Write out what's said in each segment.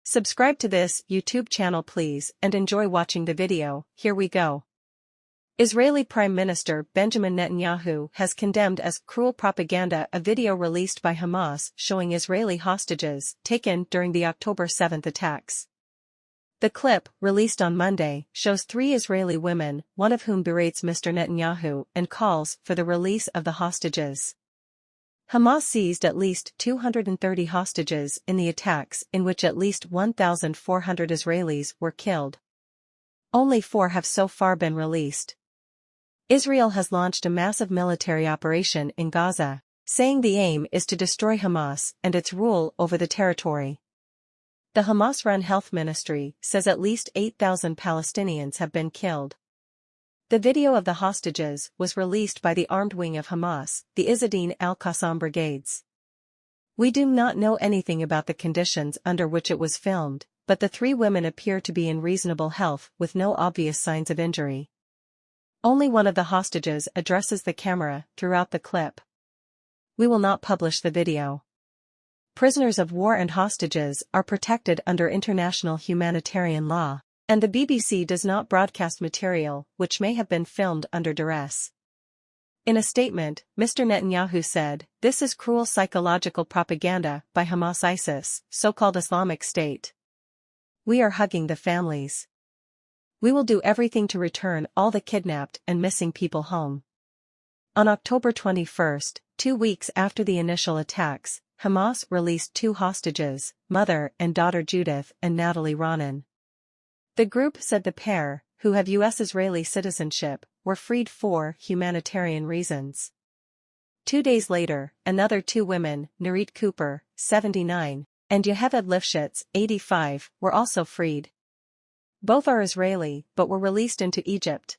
Subscribe to this YouTube channel please and enjoy watching the video. Here we go. Israeli Prime Minister Benjamin Netanyahu has condemned as cruel propaganda a video released by Hamas showing Israeli hostages taken during the October 7 attacks. The clip, released on Monday, shows 3 Israeli women, one of whom berates Mr Netanyahu and calls for the release of the hostages. Hamas seized at least 230 hostages in the attacks in which at least 1,400 Israelis were killed. Only 4 have so far been released. Israel has launched a massive military operation in Gaza, saying the aim is to destroy Hamas and its rule over the territory. The Hamas-run health ministry says at least 8,000 Palestinians have been killed. The video of the hostages was released by the armed wing of Hamas, the Izzadin al-Qassam brigades. We do not know anything about the conditions under which it was filmed, but the 3 women appear to be in reasonable health with no obvious signs of injury. Only one of the hostages addresses the camera throughout the clip. We will not publish the video. Prisoners of war and hostages are protected under international humanitarian law, and the BBC does not broadcast material which may have been filmed under duress. In a statement, Mr Netanyahu said, "This is cruel psychological propaganda by Hamas ISIS, so-called Islamic State. We are hugging the families. We will do everything to return all the kidnapped and missing people home." On October 21, 2 weeks after the initial attacks, Hamas released 2 hostages, mother and daughter Judith and Natalie Raanan. The group said the pair, who have U.S.-Israeli citizenship, were freed for humanitarian reasons. 2 days later, another 2 women, Nurit Cooper, 79, and Yocheved Lifschitz, 85, were also freed. Both are Israeli but were released into Egypt.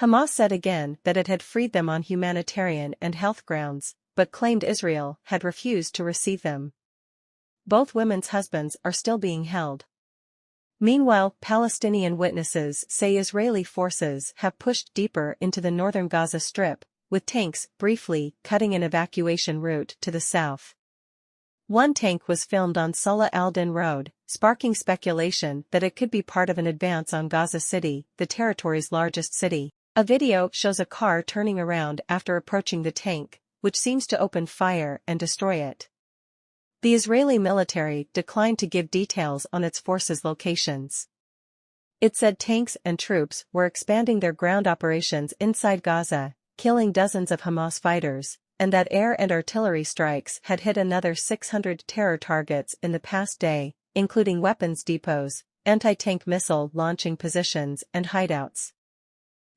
Hamas said again that it had freed them on humanitarian and health grounds, but claimed Israel had refused to receive them. Both women's husbands are still being held. Meanwhile, Palestinian witnesses say Israeli forces have pushed deeper into the northern Gaza Strip, with tanks briefly cutting an evacuation route to the south. One tank was filmed on Salah al-Din Road, sparking speculation that it could be part of an advance on Gaza City, the territory's largest city. A video shows a car turning around after approaching the tank, which seems to open fire and destroy it. The Israeli military declined to give details on its forces' locations. It said tanks and troops were expanding their ground operations inside Gaza, killing dozens of Hamas fighters, and that air and artillery strikes had hit another 600 terror targets in the past day, including weapons depots, anti-tank missile launching positions and hideouts.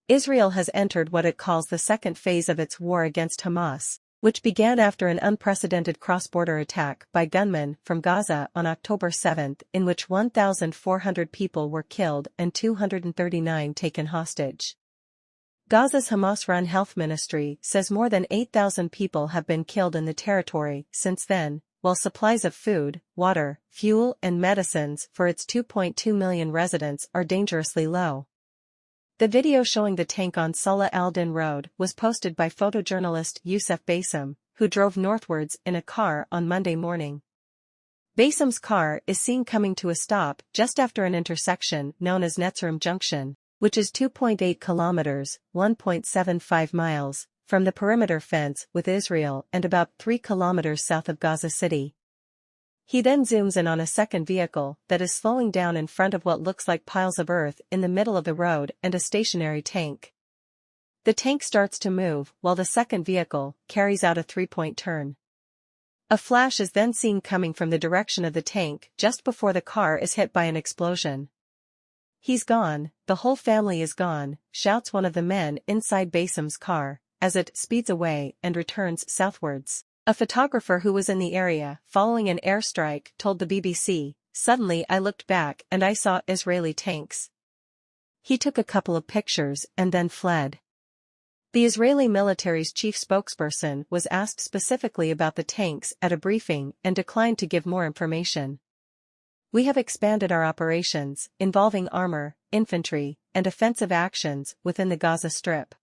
Israel has entered what it calls the second phase of its war against Hamas, which began after an unprecedented cross-border attack by gunmen from Gaza on October 7, in which 1,400 people were killed and 239 taken hostage. Gaza's Hamas-run health ministry says more than 8,000 people have been killed in the territory since then, while supplies of food, water, fuel and medicines for its 2.2 million residents are dangerously low. The video showing the tank on Salah al-Din Road was posted by photojournalist Yocheved Lifschitz, who drove northwards in a car on Monday morning. Lifschitz's car is seen coming to a stop just after an intersection known as Netzarim Junction, which is 2.8 kilometers, 1.75 miles, from the perimeter fence with Israel and about 3 kilometers south of Gaza City. He then zooms in on a second vehicle that is slowing down in front of what looks like piles of earth in the middle of the road and a stationary tank. The tank starts to move while the second vehicle carries out a 3-point turn. A flash is then seen coming from the direction of the tank just before the car is hit by an explosion. "He's gone, the whole family is gone," shouts one of the men inside Lifschitz's car, as it speeds away and returns southwards. A photographer who was in the area following an airstrike told the BBC, "Suddenly I looked back and I saw Israeli tanks." He took a couple of pictures and then fled. The Israeli military's chief spokesperson was asked specifically about the tanks at a briefing and declined to give more information. "We have expanded our operations, involving armor, infantry, and offensive actions within the Gaza Strip.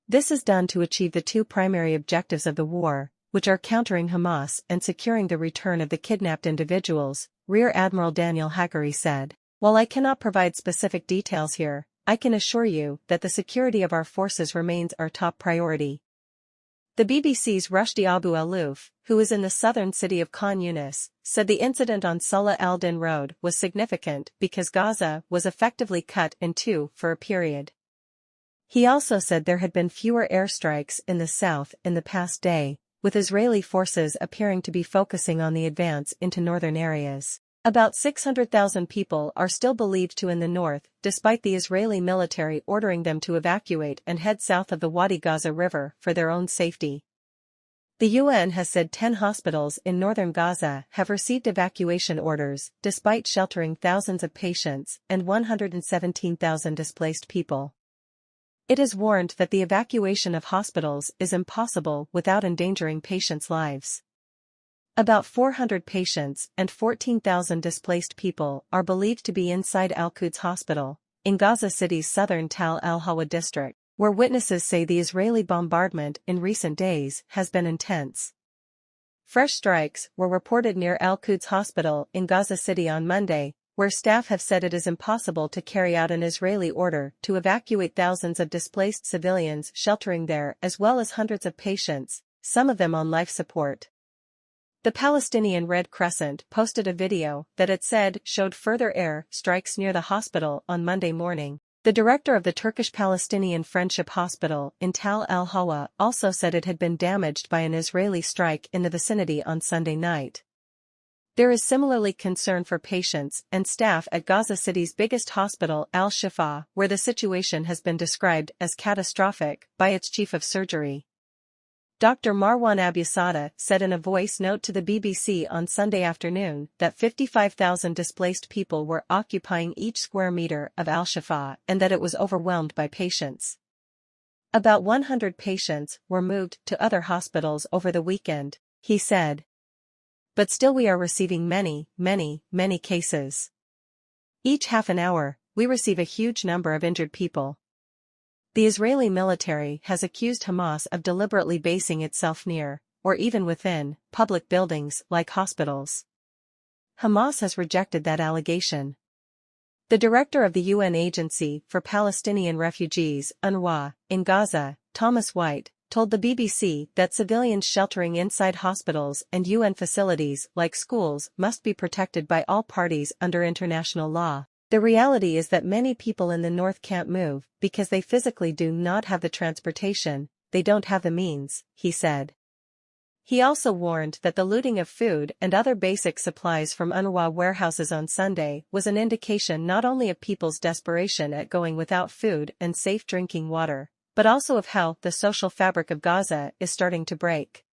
This is done to achieve the 2 primary objectives of the war, which are countering Hamas and securing the return of the kidnapped individuals," Rear Admiral Daniel Hagari said. While I cannot provide specific details here, I can assure you that the security of our forces remains our top priority. The BBC's Rushdie Abu Alouf, who is in the southern city of Khan Yunis, said the incident on Salah al-Din Road was significant because Gaza was effectively cut in two for a period. He also said there had been fewer airstrikes in the south in the past day, with Israeli forces appearing to be focusing on the advance into northern areas. About 600,000 people are still believed to in the north, despite the Israeli military ordering them to evacuate and head south of the Wadi Gaza River for their own safety. The UN has said 10 hospitals in northern Gaza have received evacuation orders, despite sheltering thousands of patients and 117,000 displaced people. It is warned that the evacuation of hospitals is impossible without endangering patients' lives. About 400 patients and 14,000 displaced people are believed to be inside Al-Quds Hospital, in Gaza City's southern Tal al-Hawa district, where witnesses say the Israeli bombardment in recent days has been intense. Fresh strikes were reported near Al-Quds Hospital in Gaza City on Monday, where staff have said it is impossible to carry out an Israeli order to evacuate thousands of displaced civilians sheltering there as well as hundreds of patients, some of them on life support. The Palestinian Red Crescent posted a video that it said showed further air strikes near the hospital on Monday morning. The director of the Turkish-Palestinian Friendship Hospital in Tal al-Hawa also said it had been damaged by an Israeli strike in the vicinity on Sunday night. There is similarly concern for patients and staff at Gaza City's biggest hospital Al-Shifa, where the situation has been described as catastrophic by its chief of surgery. Dr. Marwan Abusada said in a voice note to the BBC on Sunday afternoon that 55,000 displaced people were occupying each square meter of Al-Shifa and that it was overwhelmed by patients. About 100 patients were moved to other hospitals over the weekend, he said. But still we are receiving many cases. Each half an hour, we receive a huge number of injured people. The Israeli military has accused Hamas of deliberately basing itself near, or even within, public buildings like hospitals. Hamas has rejected that allegation. The director of the UN Agency for Palestinian Refugees, UNRWA, in Gaza, Thomas White, told the BBC that civilians sheltering inside hospitals and UN facilities like schools must be protected by all parties under international law. The reality is that many people in the north can't move because they physically do not have the transportation, they don't have the means, he said. He also warned that the looting of food and other basic supplies from UNRWA warehouses on Sunday was an indication not only of people's desperation at going without food and safe drinking water, but also of how the social fabric of Gaza is starting to break.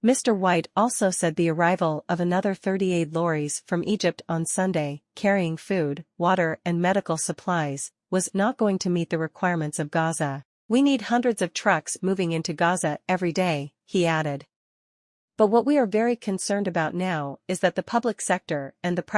Mr. White also said the arrival of another 38 lorries from Egypt on Sunday, carrying food, water and medical supplies, was not going to meet the requirements of Gaza. We need hundreds of trucks moving into Gaza every day, he added. But what we are very concerned about now is that the public sector and the private